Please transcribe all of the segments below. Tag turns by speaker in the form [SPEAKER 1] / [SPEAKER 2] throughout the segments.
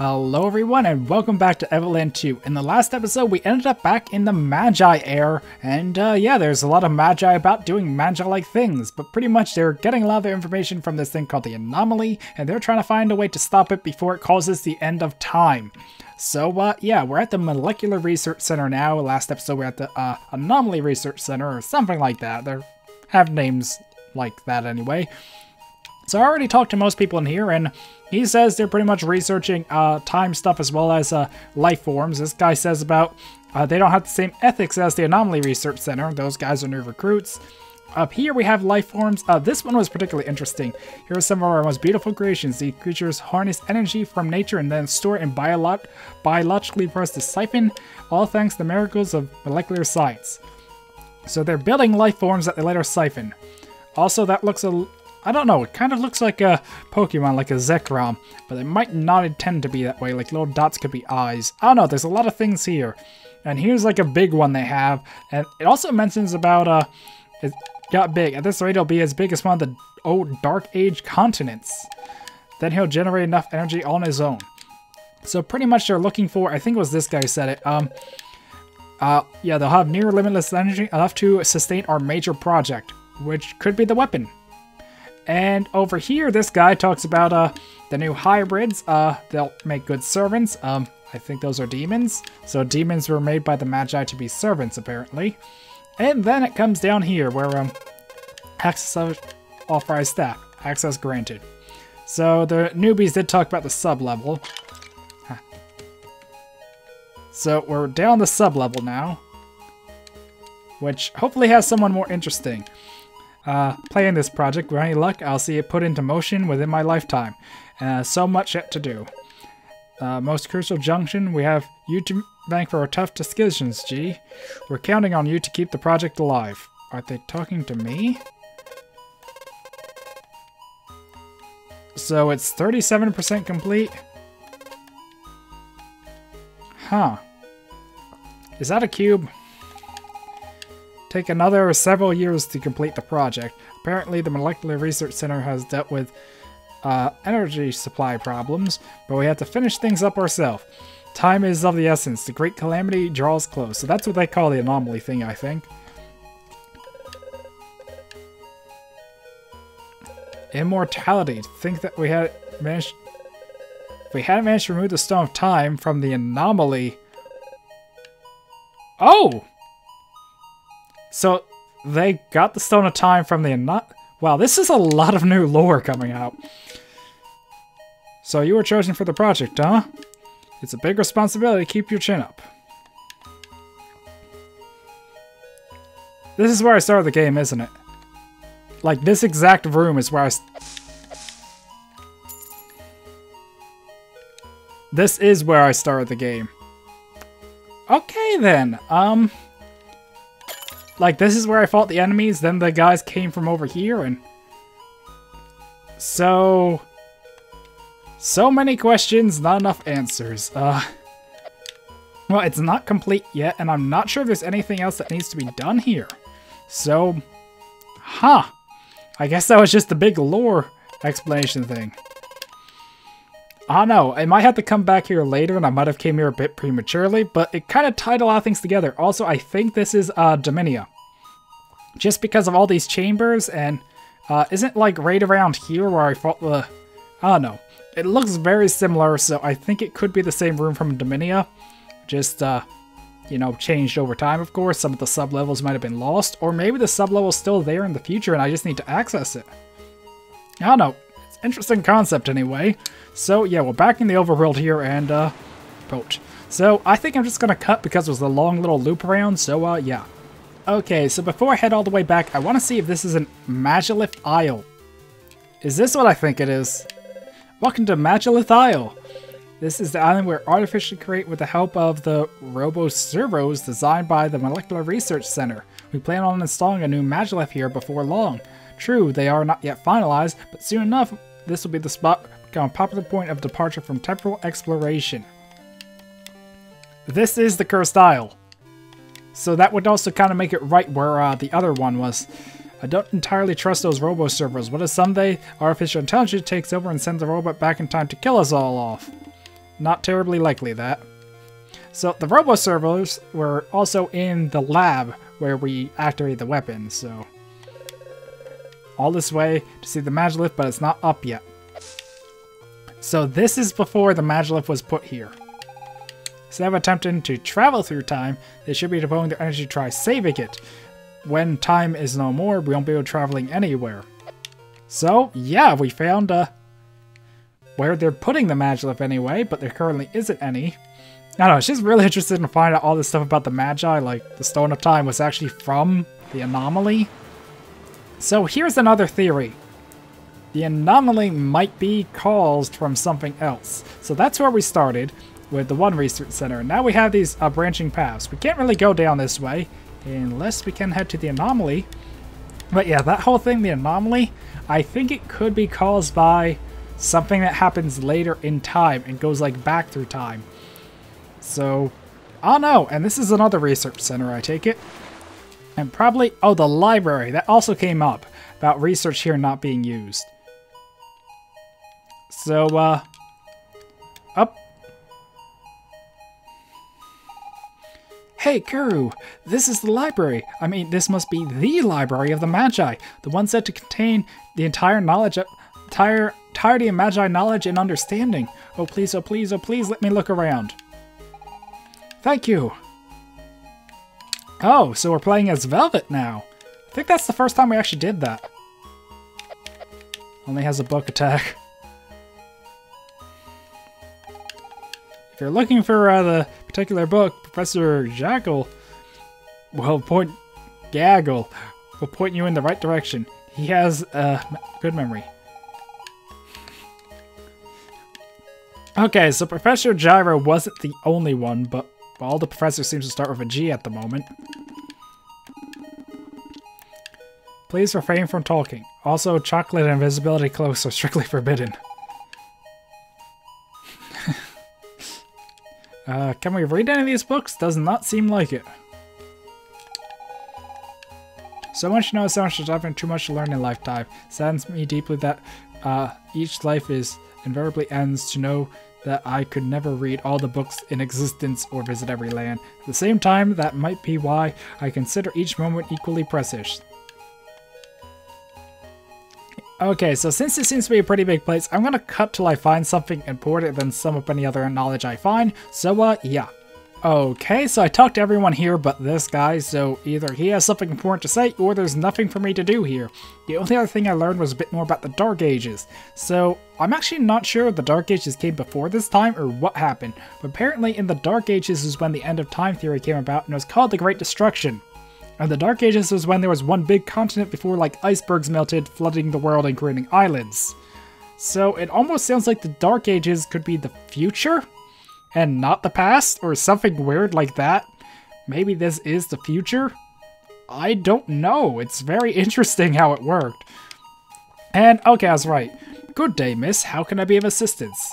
[SPEAKER 1] Hello everyone and welcome back to Evoland 2. In the last episode we ended up back in the Magi era, and yeah, there's a lot of Magi about doing Magi-like things, but pretty much they're getting a lot of their information from this thing called the Anomaly, and they're trying to find a way to stop it before it causes the end of time. So yeah, we're at the Molecular Research Center now. Last episode we were at the Anomaly Research Center or something like that. They have names like that anyway. So I already talked to most people in here, and he says they're pretty much researching time stuff as well as life forms. This guy says about they don't have the same ethics as the Anomaly Research Center. Those guys are new recruits. Up here we have life forms. This one was particularly interesting. Here are some of our most beautiful creations. These creatures harness energy from nature and then store it in biologically processed siphon, all thanks to the miracles of molecular science. So they're building life forms that they later siphon. Also, that looks I don't know, it kind of looks like a Pokemon, like a Zekrom, but it might not intend to be that way, like little dots could be eyes. I don't know, there's a lot of things here. And here's like a big one they have, and it also mentions about, it got big. At this rate, it'll be as big as one of the old Dark Age continents. Then he'll generate enough energy on his own. So pretty much they're looking for, I think it was this guy who said it, yeah, they'll have near limitless energy, enough to sustain our major project, which could be the weapon. And over here, this guy talks about the new hybrids. They'll make good servants. I think those are demons. So demons were made by the Magi to be servants, apparently. And then it comes down here where access of authorized staff. Access granted. So the newbies did talk about the sub-level. Huh. So we're down the sub-level now, which hopefully has someone more interesting. Playing this project, with any luck, I'll see it put into motion within my lifetime. So much yet to do. Most crucial junction, we have you to bank for our tough decisions, G. We're counting on you to keep the project alive. Are they talking to me? So it's 37% complete? Huh. Is that a cube? Take another several years to complete the project. Apparently the Molecular Research Center has dealt with energy supply problems, but we have to finish things up ourselves. Time is of the essence. The great calamity draws close. So that's what they call the anomaly thing, I think. Immortality. Think that we had managed... If we hadn't managed to remove the Stone of Time from the anomaly... Oh! So, they got the Stone of Time from the... Wow, this is a lot of new lore coming out. So, you were chosen for the project, huh? It's a big responsibility. Keep your chin up. This is where I started the game, isn't it? Like, this exact room is where I... This is where I started the game. Okay, then. Like, this is where I fought the enemies, then the guys came from over here, and... So many questions, not enough answers. Well, it's not complete yet, and I'm not sure if there's anything else that needs to be done here. So, huh. I guess that was just the big lore explanation thing. I don't know, I might have to come back here later, and I might have came here a bit prematurely, but it kind of tied a lot of things together. Also, I think this is Dominia. Just because of all these chambers, and isn't like right around here where I fought the... I don't know. It looks very similar, so I think it could be the same room from Dominia. Just, you know, changed over time, of course. Some of the sub-levels might have been lost, or maybe the sub-level's still there in the future and I just need to access it. I don't know. It's an interesting concept anyway. So, yeah, we're back in the overworld here, and, boat. So, I think I'm just gonna cut because it was a long little loop around, so, yeah. Okay, so before I head all the way back, I want to see if this is an Magilith Isle. Is this what I think it is? Welcome to Magilith Isle. This is the island we're artificially create with the help of the robo-servos designed by the Molecular Research Center. We plan on installing a new Magilith here before long. True, they are not yet finalized, but soon enough, this will be the spot become a popular point of departure from temporal exploration. This is the cursed isle. So that would also kind of make it right where the other one was. I don't entirely trust those robo-servos. What if someday artificial intelligence takes over and sends the robot back in time to kill us all off? Not terribly likely, that. So the robo servers were also in the lab where we activate the weapons, so... all this way to see the Magilift, but it's not up yet. So this is before the Magilift was put here. Instead of attempting to travel through time, they should be devoting their energy to try saving it. When time is no more, we won't be able to traveling anywhere. So, yeah, we found where they're putting the Magilift anyway, but there currently isn't any. I don't know, it's just really interesting to find out all this stuff about the Magi, like the Stone of Time was actually from the Anomaly. So here's another theory. The Anomaly might be caused from something else. So that's where we started with the one research center. Now we have these branching paths. We can't really go down this way unless we can head to the Anomaly. But yeah, that whole thing, the Anomaly, I think it could be caused by something that happens later in time and goes like back through time. So, I don't know. And this is another research center, I take it. And probably, oh, the library. That also came up about research here not being used. So, up. Hey, Kuru, this is the library. I mean, this must be the library of the Magi. The one said to contain the entire knowledge, entirety of Magi knowledge and understanding. Oh, please, oh, please, oh, please, let me look around. Thank you. Oh, so we're playing as Velvet now. I think that's the first time we actually did that. Only has a book attack. If you're looking for the particular book, Professor Gaggle will point you in the right direction. He has good memory. Okay, so Professor Gyro wasn't the only one, but all the professors seem to start with a G at the moment. Please refrain from talking. Also, chocolate and invisibility cloaks are strictly forbidden. Can we read any of these books? Does not seem like it. So much to know, so much to dive in, too much to learn in a lifetime. Saddens me deeply that each life is invariably ends to know that I could never read all the books in existence or visit every land. At the same time, that might be why I consider each moment equally precious. Okay, so since this seems to be a pretty big place, I'm gonna cut till I find something important, then sum up any other knowledge I find. So, yeah. Okay, so I talked to everyone here but this guy, so either he has something important to say, or there's nothing for me to do here. The only other thing I learned was a bit more about the Dark Ages. So, I'm actually not sure if the Dark Ages came before this time, or what happened. But apparently in the Dark Ages is when the end of time theory came about, and it was called the Great Destruction. And the Dark Ages was when there was one big continent before like icebergs melted, flooding the world and creating islands. So it almost sounds like the Dark Ages could be the future and not the past, or something weird like that. Maybe this is the future? I don't know. It's very interesting how it worked. And okay, I was right. Good day, miss. How can I be of assistance?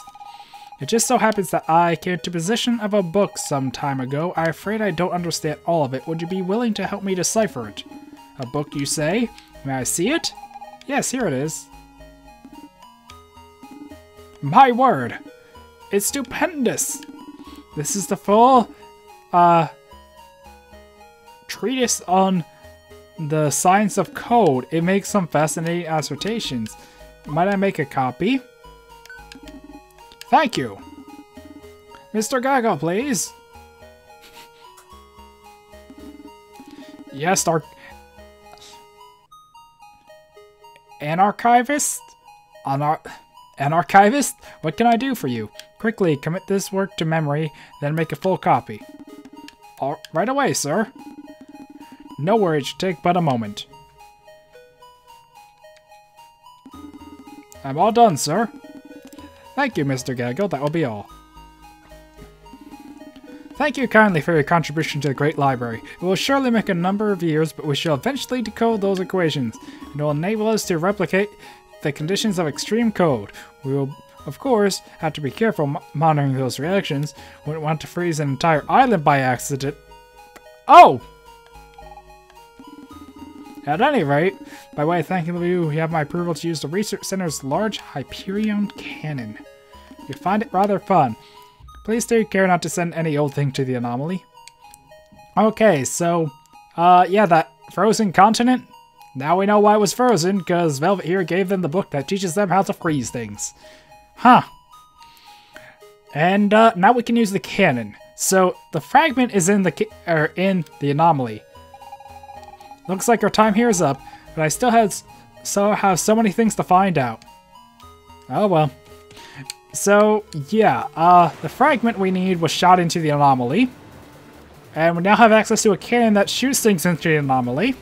[SPEAKER 1] It just so happens that I came to possession of a book some time ago. I'm afraid I don't understand all of it. Would you be willing to help me decipher it? A book, you say? May I see it? Yes, here it is. My word! It's stupendous! This is the full, treatise on the science of code. It makes some fascinating assertions. Might I make a copy? Thank you. Mr. Gaga, please. Yes, an archivist? An archivist? What can I do for you? Quickly, commit this work to memory, then make a full copy. Right away, sir. No worries, it should take but a moment. I'm all done, sir. Thank you, Mr. Gaggle. That will be all. Thank you kindly for your contribution to the Great Library. It will surely make a number of years, but we shall eventually decode those equations. It will enable us to replicate the conditions of extreme code. We will, of course, have to be careful monitoring those reactions. We wouldn't want to freeze an entire island by accident. Oh! At any rate, by way of thanking you, you have my approval to use the Research Center's large Hyperion cannon. You find it rather fun. Please take care not to send any old thing to the anomaly. Okay, so, yeah, that frozen continent. Now we know why it was frozen, because Velvet here gave them the book that teaches them how to freeze things. Huh. And, now we can use the cannon. So, the fragment is in the anomaly. Looks like our time here is up, but I still have so many things to find out. Oh well. So, yeah, the fragment we need was shot into the anomaly. And we now have access to a cannon that shoots things into the anomaly.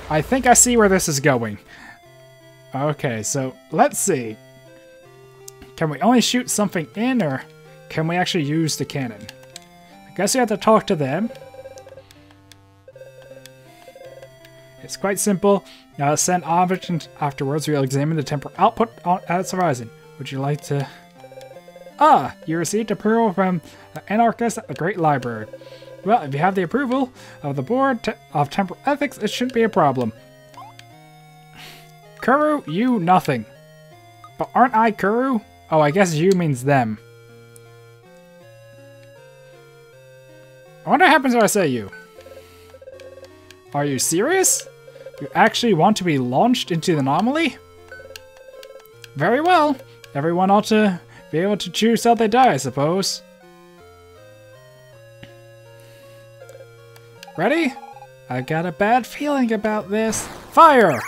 [SPEAKER 1] I think I see where this is going. Okay, so let's see. Can we only shoot something in, or can we actually use the cannon? I guess we have to talk to them. It's quite simple. Send object, and afterwards we'll examine the temporal output at its horizon. Would you like to... Ah! You received approval from the anarchist at the Great Library. Well, if you have the approval of the Board of Temporal Ethics, it shouldn't be a problem. Kuru, you nothing. But aren't I Kuru? Oh, I guess you means them. I wonder what happens if I say you. Are you serious? You actually want to be launched into the anomaly? Very well. Everyone ought to be able to choose how they die, I suppose. Ready? I got a bad feeling about this. Fire!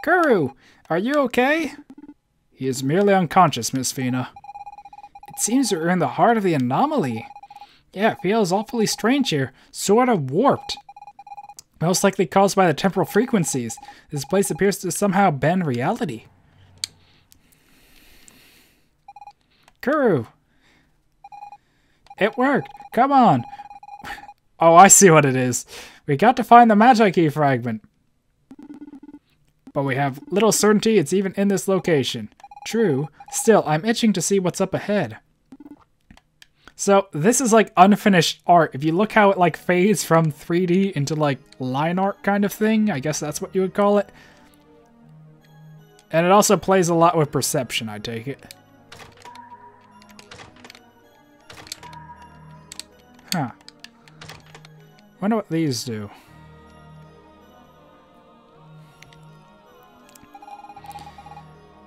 [SPEAKER 1] Kuru, are you okay? He is merely unconscious, Miss Fina. It seems we're in the heart of the anomaly. Yeah, it feels awfully strange here. Sort of warped. Most likely caused by the temporal frequencies. This place appears to somehow bend reality. Kuru! It worked! Come on! Oh, I see what it is. We got to find the Magi key fragment. But we have little certainty it's even in this location. True. Still, I'm itching to see what's up ahead. So, this is like unfinished art. If you look how it like fades from 3D into like line art kind of thing, I guess that's what you would call it. And it also plays a lot with perception, I take it. Huh. Wonder what these do.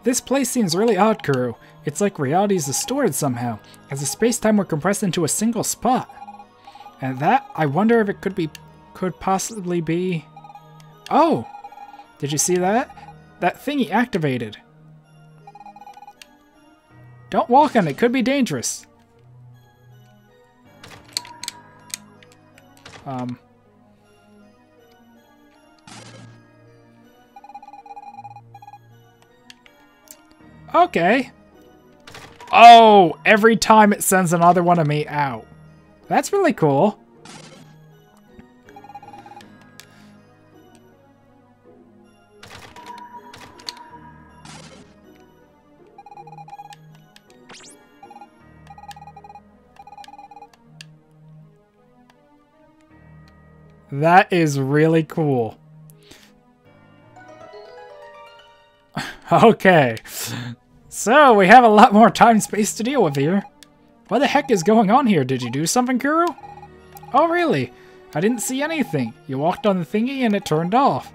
[SPEAKER 1] This place seems really odd, Kuru. It's like reality is distorted somehow, as if space-time were compressed into a single spot. And that, I wonder if it could possibly be... Oh! Did you see that? That thingy activated. Don't walk on it, could be dangerous. Okay. Oh, every time it sends another one of me out. That's really cool. That is really cool. Okay. So, we have a lot more time and space to deal with here. What the heck is going on here? Did you do something, Kuru? Oh, really? I didn't see anything. You walked on the thingy and it turned off.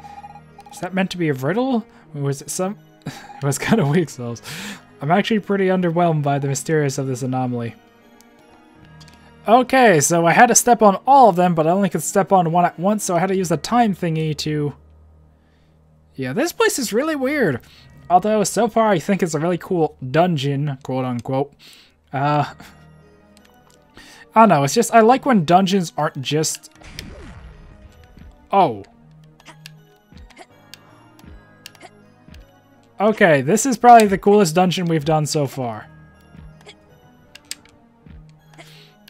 [SPEAKER 1] Is that meant to be a riddle? Or was it some... It was kind of weak, so I'm actually pretty underwhelmed by the mysterious of this anomaly. Okay, so I had to step on all of them, but I only could step on one at once, so I had to use the time thingy to... Yeah, this place is really weird. Although, so far, I think it's a really cool dungeon, quote-unquote. I don't know, it's just, I like when dungeons aren't just... Oh. Okay, this is probably the coolest dungeon we've done so far.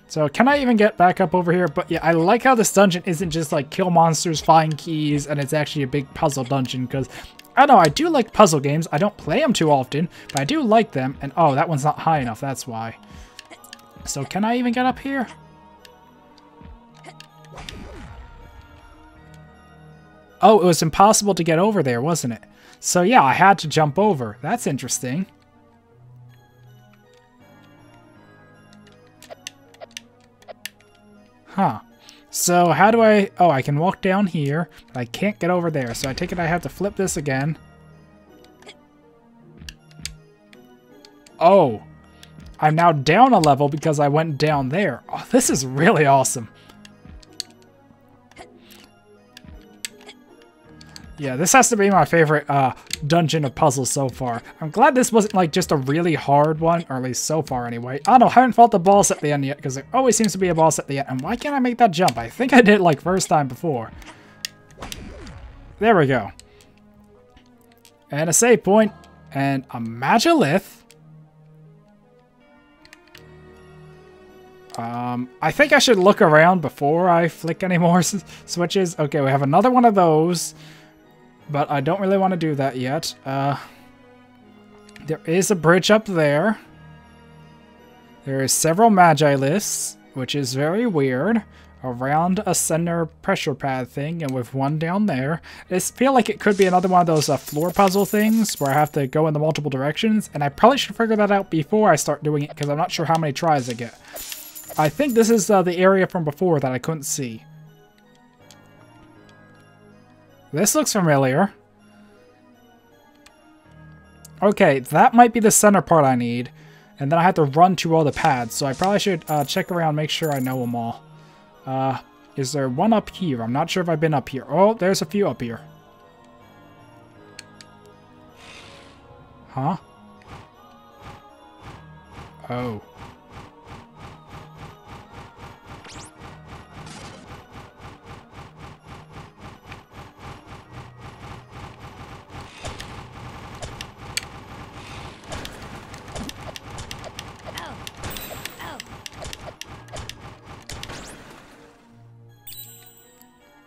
[SPEAKER 1] So, can I even get back up over here? But yeah, I like how this dungeon isn't just like kill monsters, find keys, and it's actually a big puzzle dungeon, because... I don't know, I do like puzzle games. I don't play them too often, but I do like them. And oh, that one's not high enough, that's why. So can I even get up here? Oh, it was impossible to get over there, wasn't it? So yeah, I had to jump over. That's interesting. Huh. So how do I... Oh, I can walk down here, but I can't get over there. So I take it I have to flip this again. Oh. I'm now down a level because I went down there. Oh, this is really awesome. Yeah, this has to be my favorite dungeon of puzzles so far. I'm glad this wasn't like just a really hard one, or at least so far anyway. I don't know, I haven't fought the boss at the end yet, because there always seems to be a boss at the end. And why can't I make that jump? I think I did like first time before. There we go. And a save point, and a Magilith. I think I should look around before I flick any more switches. Okay, we have another one of those. But I don't really want to do that yet. There is a bridge up there. There is several Magi lists, which is very weird, around a center pressure pad thing, and with one down there. I feel like it could be another one of those floor puzzle things where I have to go in the multiple directions, and I probably should figure that out before I start doing it because I'm not sure how many tries I get. I think this is the area from before that I couldn't see. This looks familiar. Okay, that might be the center part I need. And then I have to run to all the pads. So I probably should check around, make sure I know them all. Is there one up here? I'm not sure if I've been up here. Oh, there's a few up here. Huh? Oh.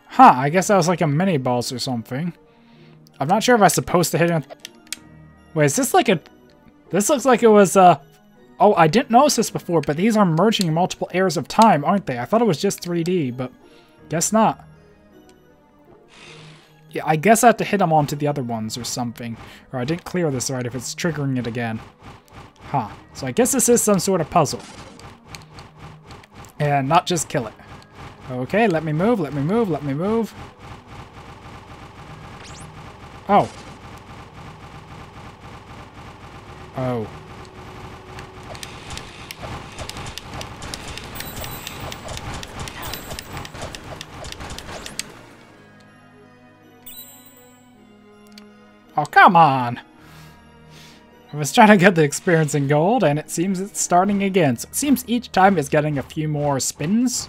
[SPEAKER 1] Huh, I guess that was like a mini boss or something. I'm not sure if I'm supposed to hit him. Wait, is this like a... This looks like it was, Oh, I didn't notice this before, but these are merging multiple eras of time, aren't they? I thought it was just 3D, but guess not. Yeah, I guess I have to hit them onto the other ones or something. Or I didn't clear this right if it's triggering it again. Huh. So I guess this is some sort of puzzle. And not just kill it. Okay, let me move, let me move, let me move. Oh. Oh. Oh, come on! I was trying to get the experience in gold, and it seems it's starting again. So it seems each time it's getting a few more spins.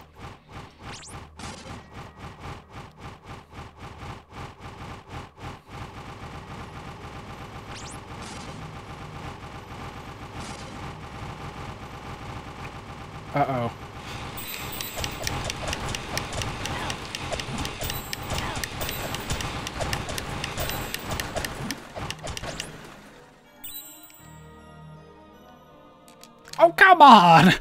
[SPEAKER 1] Uh-oh. Oh, come on!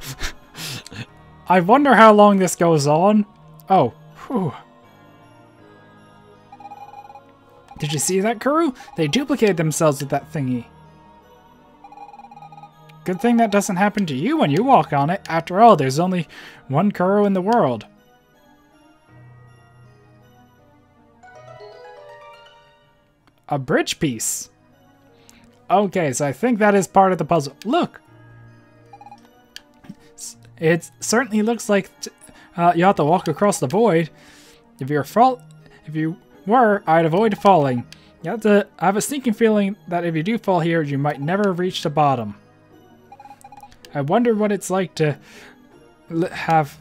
[SPEAKER 1] I wonder how long this goes on. Oh, whew. Did you see that, Kuru? They duplicated themselves with that thingy. Good thing that doesn't happen to you when you walk on it. After all, there's only one Kuru in the world. A bridge piece. Okay, so I think that is part of the puzzle. Look! It certainly looks like you have to walk across the void. If you were, I'd avoid falling. You have to. I have a sneaking feeling that if you do fall here, you might never reach the bottom. I wonder what it's like to have,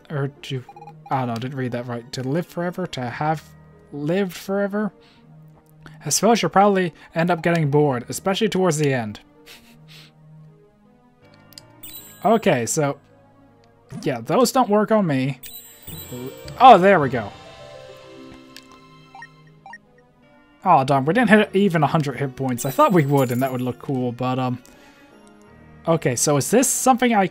[SPEAKER 1] or to, I don't know, didn't read that right. To live forever, to have lived forever. I suppose you'll probably end up getting bored, especially towards the end. Okay, so, yeah, those don't work on me. Oh, there we go. Oh, darn, we didn't hit even 100 hit points. I thought we would, and that would look cool, but, okay, so is this something I...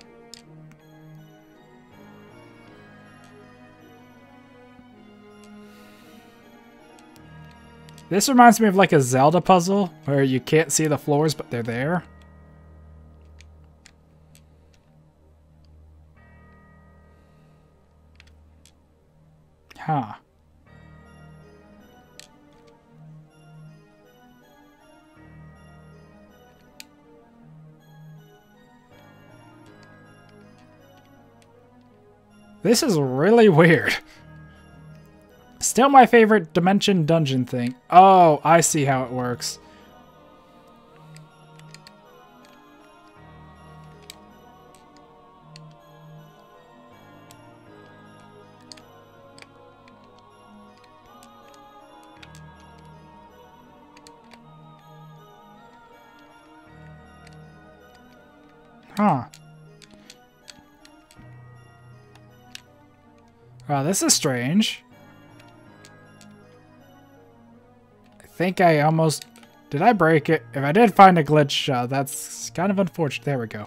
[SPEAKER 1] This reminds me of like a Zelda puzzle where you can't see the floors, but they're there. Huh. This is really weird. Still my favorite dimension dungeon thing. Oh, I see how it works. Huh. Wow, this is strange. I think I almost... Did I break it? If I did find a glitch, that's kind of unfortunate. There we go.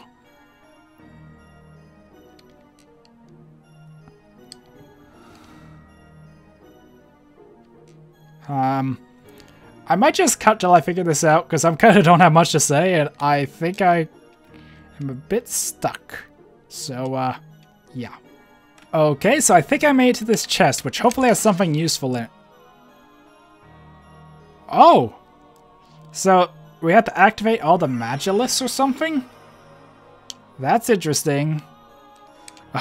[SPEAKER 1] I might just cut till I figure this out, because I kind of don't have much to say, and I think I am a bit stuck. So, yeah. Okay, so I think I made it to this chest, which hopefully has something useful in it. Oh! So, we have to activate all the Magilists or something? That's interesting.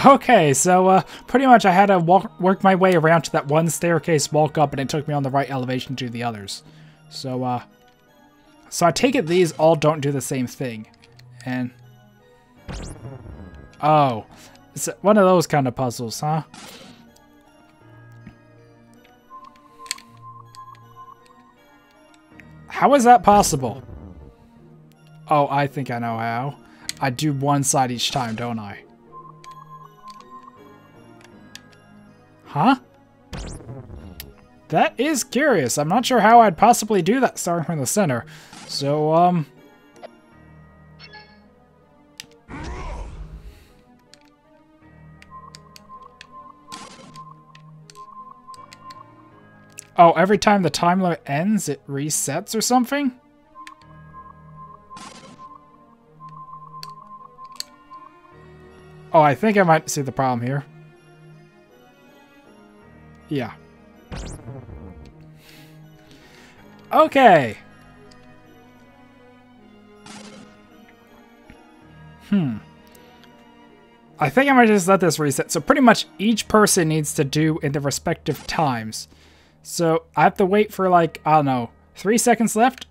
[SPEAKER 1] Okay, so pretty much I had to work my way around to that one staircase, walk up, and it took me on the right elevation to the others. So I take it these all don't do the same thing. And... Oh. It's one of those kind of puzzles, huh? How is that possible? Oh, I think I know how. I do one side each time, don't I? Huh? That is curious. I'm not sure how I'd possibly do that starting from the center. So, Oh, every time the time limit ends, it resets or something? Oh, I think I might see the problem here. Yeah. Okay. I think I might just let this reset. So pretty much each person needs to do in their respective times. So I have to wait for like, I don't know, 3 seconds left.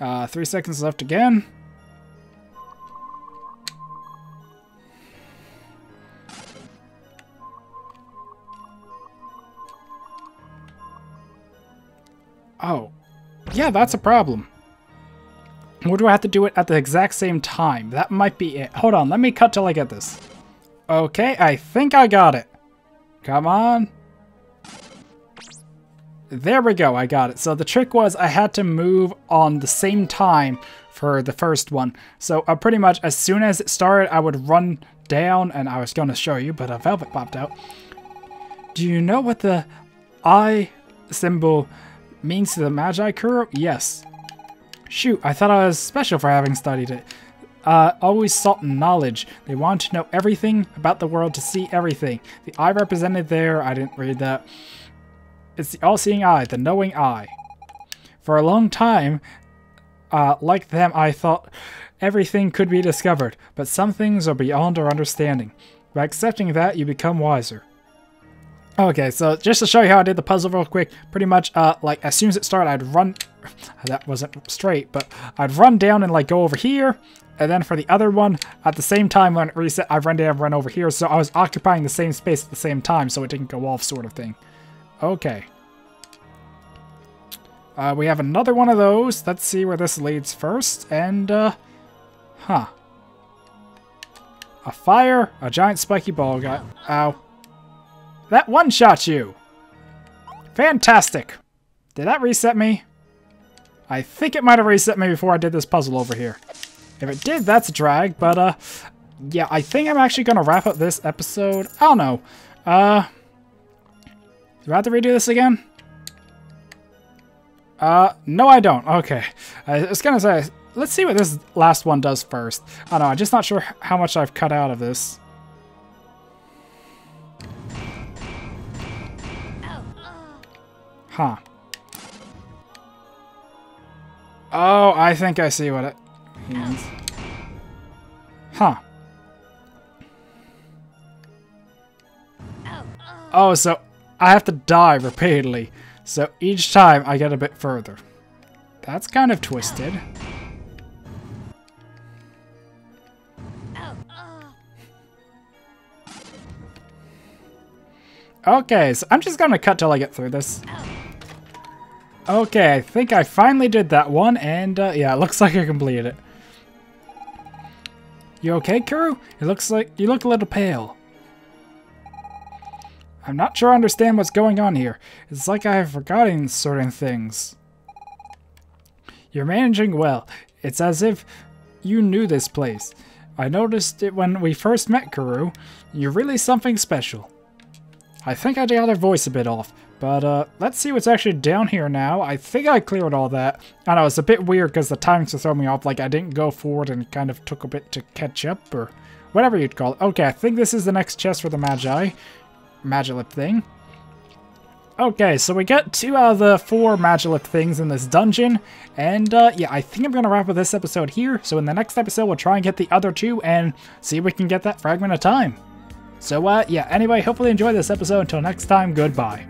[SPEAKER 1] Uh, 3 seconds left again. Oh, yeah, that's a problem. Or do I have to do it at the exact same time? That might be it. Hold on, let me cut till I get this. Okay, I think I got it. Come on. There we go, I got it. So the trick was I had to move on the same time for the first one. So pretty much as soon as it started, I would run down, and I was going to show you, but a velvet popped out. Do you know what the eye symbol means to the Magi Kuro? Yes. Shoot, I thought I was special for having studied it. Always sought knowledge. They want to know everything about the world, to see everything. The eye represented there, I didn't read that. It's the all-seeing eye, the knowing eye. For a long time, like them, I thought everything could be discovered, but some things are beyond our understanding. By accepting that, you become wiser. Okay, so just to show you how I did the puzzle real quick, pretty much, like, as soon as it started, I'd run... That wasn't straight, but I'd run down and, like, go over here, and then for the other one, at the same time when it reset, I run down and run over here, so I was occupying the same space at the same time, so it didn't go off, sort of thing. Okay. We have another one of those. Let's see where this leads first, and, huh. A fire, a giant spiky ball got... Ow. That one-shot you! Fantastic! Did that reset me? I think it might have reset me before I did this puzzle over here. If it did, that's a drag, but, yeah, I think I'm actually going to wrap up this episode. I don't know. Do I have to redo this again? No I don't. Okay. I was gonna say, let's see what this last one does first. I don't know, I'm just not sure how much I've cut out of this. Huh. Oh, I think I see what it means. Huh. Oh, so I have to die repeatedly. So each time I get a bit further. That's kind of twisted. Okay, so I'm just gonna cut till I get through this. Okay, I think I finally did that one, and yeah, it looks like I completed it. You okay, Kuru? It looks like you look a little pale. I'm not sure I understand what's going on here. It's like I have forgotten certain things. You're managing well. It's as if you knew this place. I noticed it when we first met, Kuru. You're really something special. I think I got her voice a bit off, but let's see what's actually down here now. I think I cleared all that. I know, it's a bit weird because the timings are throwing me off, like I didn't go forward and kind of took a bit to catch up, or whatever you'd call it. Okay, I think this is the next chest for the Magi. Magilip thing. Okay, so we got 2 out of the 4 Magilip things in this dungeon, and yeah, I think I'm going to wrap up this episode here, so in the next episode we'll try and get the other 2 and see if we can get that fragment of time. So yeah, anyway, hopefully you enjoyed this episode. Until next time, goodbye.